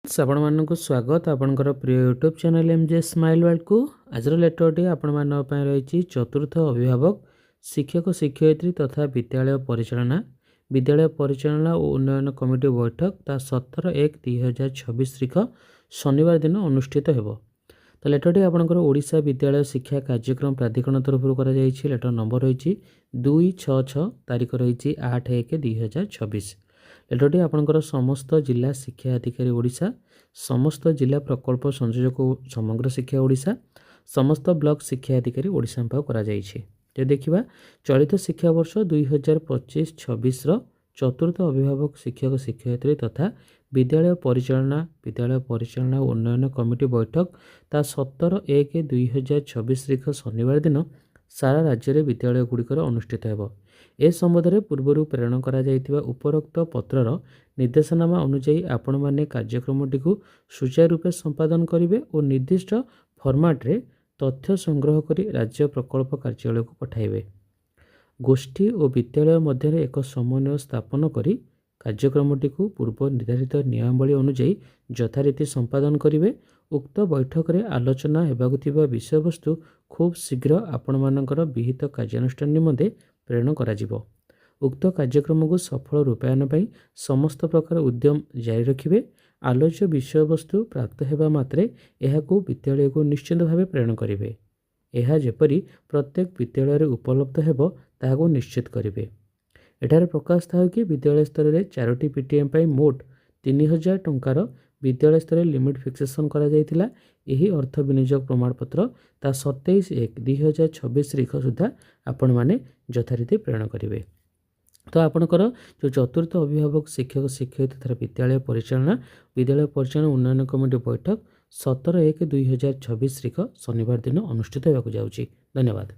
आपण मानक स्वागत आपणकर प्रिय YouTube channel MJ smile world को आज लेटरटी आपण रही चतुर्थ अभिभावक शिक्षक शिक्षयित्री तथा विद्यालय परिचालना और उन्नयन कमिटी बैठक ता 17/1/2026 तारीख शनिवार दिन अनुष्ठित होब। तो लेटरटी आपणकर ओडिशा विद्यालय शिक्षा कार्यक्रम प्राधिकरण तरफ लेटर नंबर रही 266 तारीख रही 8/1/2026। लेटरटी आपणकर समस्त जिला शिक्षा अधिकारी ओडिशा, समस्त जिला प्रकल्प संयोजक समग्र शिक्षा ओडिशा, समस्त ब्लॉक शिक्षा अधिकारी ओडिशा पाव करा जायछि। जे देखिबा चलित शिक्षा वर्ष 2025-26 चतुर्थ अभिभावक शिक्षक शिक्षयित्री तथा विद्यालय परिचालना और उन्नयन कमिटी बैठक ता 17/1/2026 तारीख शनिवार दिन सारा राज्य में विद्यालय गुड़िकर अनुष्ठित होब। ए संबंध में पूर्व प्रेरण करा जायतिबा उपरोक्त पत्रर निर्देशनामा अनुसार आपण माने कार्यक्रमटी को सुचारू रूपे संपादन करेंगे और निर्दिष्ट फॉर्मेट रे तथ्य संग्रह करी राज्य प्रकल्प कार्यालय को पठाइबे। गोष्ठी और विद्यालय मध्य एक समन्वय स्थापन करी कार्यक्रमटी को पूर्व निर्धारित नियमावली अनुसार यथारीति संपादन करेंगे। उक्त बैठक में आलोचना हेबाकुथिबा विषय वस्तु खूब शीघ्र आपण मानकर विहित कार्यानुष्ठान निमंते प्रेरण कराजिबो। उक्त कार्यक्रम को सफल रूपायन पर समस्त प्रकार उद्यम जारी रखिबे। आलोच्य विषय वस्तु प्राप्त हेबा मात्रे एहाकू विद्यालय को निश्चित भाव प्रेरण करेंगे। यह जेपरी प्रत्येक विद्यालय में उपलब्ध हेबो ताहाकू निश्चित करेंगे। एठारे प्रकाश था कि विद्यालय स्तर में 4टी पीटीएम पर मोट 3000 टंकार विद्यालय स्तर लिमिट फिक्सेसन करा जायतिला। यही अर्थ विनियोग प्रमाणपत्र ता 27/1/2026 तारीख सुधा आपण माने यथारीति प्रेरण करेंगे। तो आपणकर जो चतुर्थ अभिभावक शिक्षक शिक्षयित्री तथा विद्यालय परिचालना उन्नयन कमिटी बैठक 17/1/2026 तारीख शनिवार दिन अनुष्ठित होगा। धन्यवाद।